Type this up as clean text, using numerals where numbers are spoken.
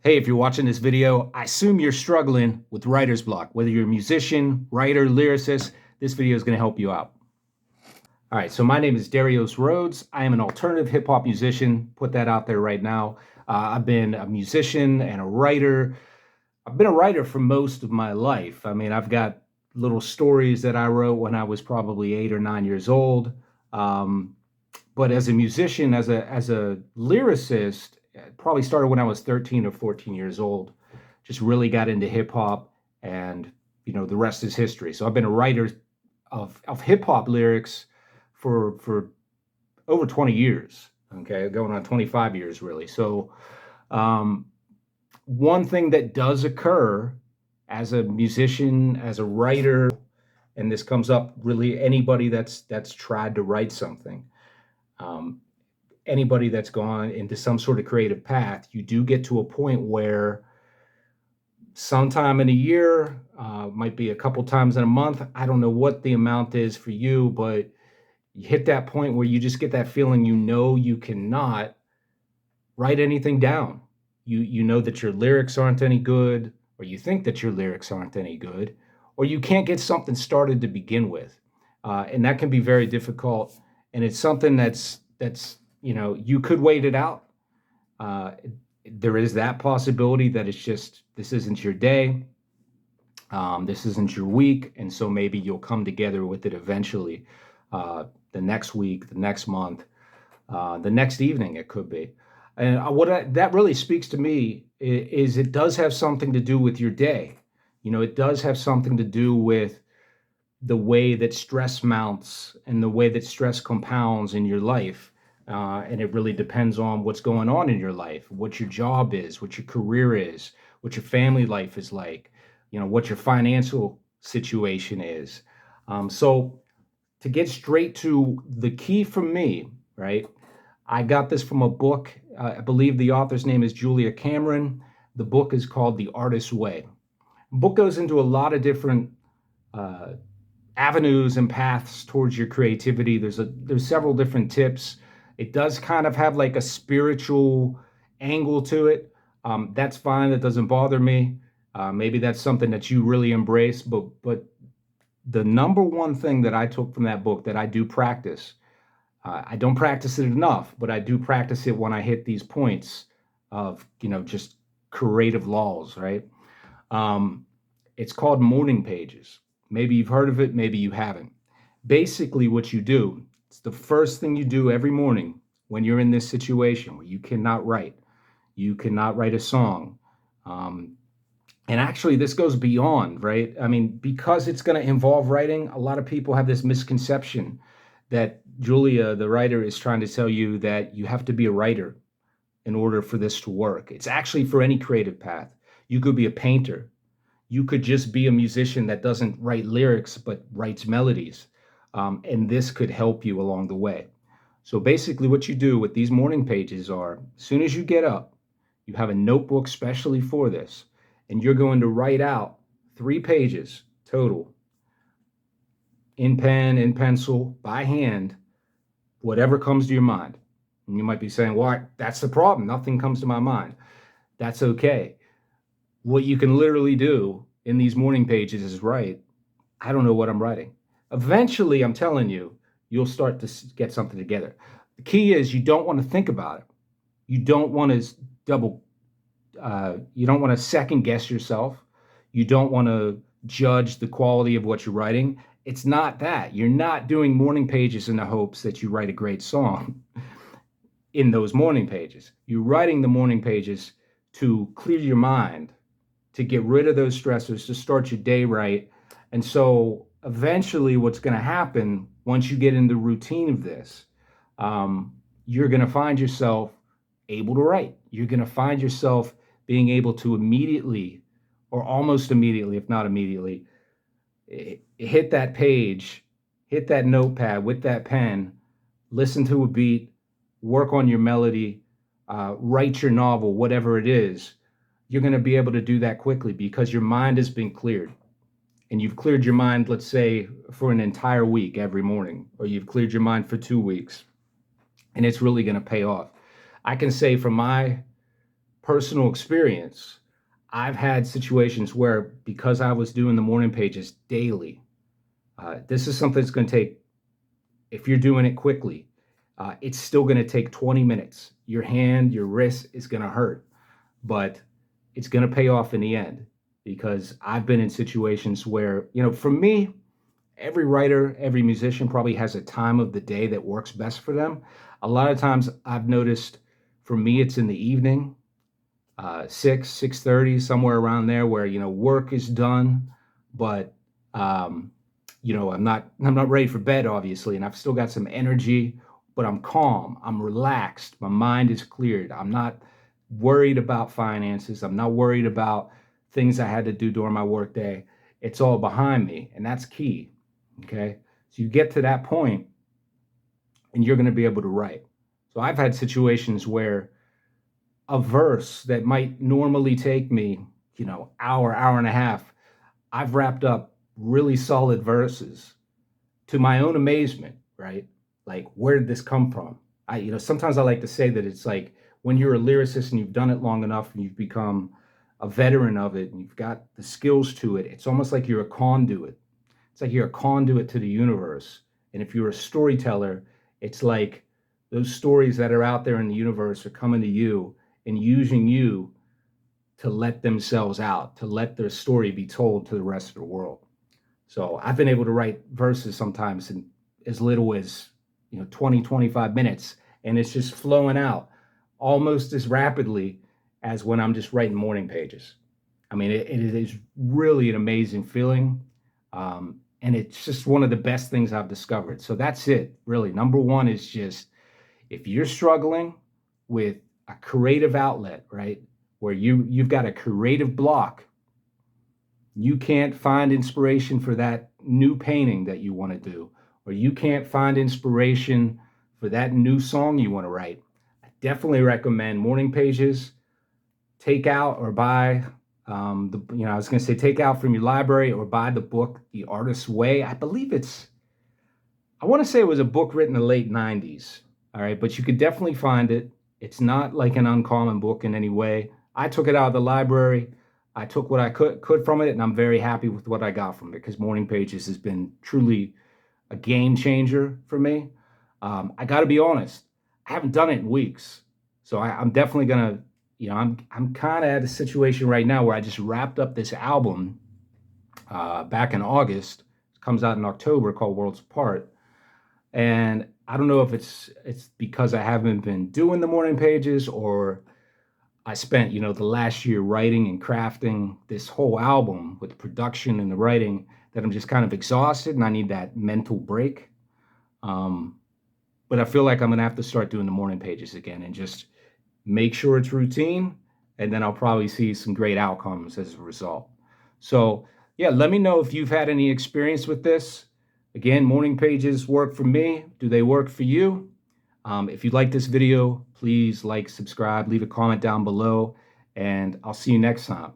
Hey, if you're watching this video, I assume you're struggling with writer's block. Whether you're a musician, writer, lyricist, this video is going to help you out. All right, so my name is Dereos Roads. I am an alternative hip hop musician. Put that out there right now. I've been a musician and a writer. I've been a writer for most of my life. I mean, I've got little stories that I wrote when I was probably 8 or 9 years old. But as a musician, as a lyricist, it probably started when I was 13 or 14 years old. Just really got into hip hop, and the rest is history. So I've been a writer of hip hop lyrics for over 20 years. Okay, going on 25 years really. So one thing that does occur as a musician, as a writer, and this comes up really anybody that's tried to write something. Um, Anybody that's gone into some sort of creative path, you do get to a point where sometime in a year, might be a couple times in a month. I don't know what the amount is for you, but you hit that point where you just get that feeling, you cannot write anything down. You know that your lyrics aren't any good, or you think that your lyrics aren't any good, or you can't get something started to begin with. And that can be very difficult. And it's something that's you could wait it out. Uh, there is that possibility that this isn't your day, this isn't your week, and so maybe you'll come together with it eventually. The next week, the next month, the next evening, it could be. And that really speaks to me is it does have something to do with your day. It does have something to do with the way that stress mounts and the way that stress compounds in your life. And it really depends on what's going on in your life, what your job is, what your career is, what your family life is like, what your financial situation is. So to get straight to the key for me, right? I got this from a book. I believe the author's name is Julia Cameron. The book is called The Artist's Way. The book goes into a lot of different uh, avenues and paths towards your creativity. There's several different tips. It does kind of have like a spiritual angle to it. That's fine. That doesn't bother me. Maybe that's something that you really embrace. But the number one thing that I took from that book that I do practice, I don't practice it enough, but I do practice it when I hit these points of just creative laws, right? It's called morning pages. Maybe you've heard of it, maybe you haven't. Basically, what you do, it's the first thing you do every morning when you're in this situation where you cannot write. You cannot write a song. And actually, this goes beyond, right? I mean, because it's going to involve writing, a lot of people have this misconception that Julia, the writer, is trying to tell you that you have to be a writer in order for this to work. It's actually for any creative path. You could be a painter. You could just be a musician that doesn't write lyrics but writes melodies. And this could help you along the way. So basically what you do with these morning pages are, as soon as you get up, you have a notebook specially for this, and you're going to write out 3 pages total, in pen, in pencil, by hand, whatever comes to your mind. And you might be saying, well, that's the problem. Nothing comes to my mind. That's okay. What you can literally do in these morning pages is write, I don't know what I'm writing. Eventually, I'm telling you, you'll start to get something together. The key is you don't want to think about it. You don't want to you don't want to second guess yourself. You don't want to judge the quality of what you're writing. It's not that. You're not doing morning pages in the hopes that you write a great song in those morning pages. You're writing the morning pages to clear your mind, to get rid of those stressors, to start your day right. And so eventually what's going to happen once you get in the routine of this, you're going to find yourself able to write. You're going to find yourself being able to immediately, or almost immediately, if not immediately, hit that page, hit that notepad with that pen, listen to a beat, work on your melody, write your novel, whatever it is. You're going to be able to do that quickly because your mind has been cleared. And you've cleared your mind, let's say, for an entire week every morning, or you've cleared your mind for 2 weeks, and it's really going to pay off. I can say from my personal experience, I've had situations where, because I was doing the morning pages daily, this is something that's going to take, if you're doing it quickly, it's still going to take 20 minutes. Your hand, your wrist is going to hurt, but it's going to pay off in the end, because I've been in situations where, for me, every writer, every musician probably has a time of the day that works best for them. A lot of times I've noticed, for me, it's in the evening, 6:30, somewhere around there, where, work is done, but, I'm not ready for bed, obviously, and I've still got some energy, but I'm calm, I'm relaxed, my mind is cleared. I'm not worried about finances. I'm not worried about things I had to do during my workday. It's all behind me, and that's key. Okay. So you get to that point and you're going to be able to write. So I've had situations where a verse that might normally take me, hour and a half, I've wrapped up really solid verses to my own amazement, right? Like, where did this come from? Sometimes I like to say that it's like when you're a lyricist and you've done it long enough and you've become a veteran of it and you've got the skills to it, it's almost like you're a conduit. It's like you're a conduit to the universe. And if you're a storyteller, it's like those stories that are out there in the universe are coming to you and using you to let themselves out, to let their story be told to the rest of the world. So I've been able to write verses sometimes in as little as 20, 25 minutes, and it's just flowing out almost as rapidly as when I'm just writing morning pages. I mean, it is really an amazing feeling. And it's just one of the best things I've discovered. So that's it, really. Number one is just, if you're struggling with a creative outlet, right, where you've got a creative block, you can't find inspiration for that new painting that you want to do, or you can't find inspiration for that new song you want to write, I definitely recommend morning pages. Take out or buy I was going to say, take out from your library or buy the book, The Artist's Way. I want to say it was a book written in the late 90s. All right. But you could definitely find it. It's not like an uncommon book in any way. I took it out of the library. I took what I could from it, and I'm very happy with what I got from it, because Morning Pages has been truly a game changer for me. I got to be honest, I haven't done it in weeks. So I'm definitely going to, I'm kind of at a situation right now where I just wrapped up this album back in August. It comes out in October, called Worlds Apart. And I don't know if it's because I haven't been doing the morning pages, or I spent, the last year writing and crafting this whole album with the production and the writing, that I'm just kind of exhausted and I need that mental break. But I feel like I'm going to have to start doing the morning pages again and just make sure it's routine, and then I'll probably see some great outcomes as a result. So yeah, let me know if you've had any experience with this. Again, morning pages work for me. Do they work for you? If you like this video, please like, subscribe, leave a comment down below, and I'll see you next time.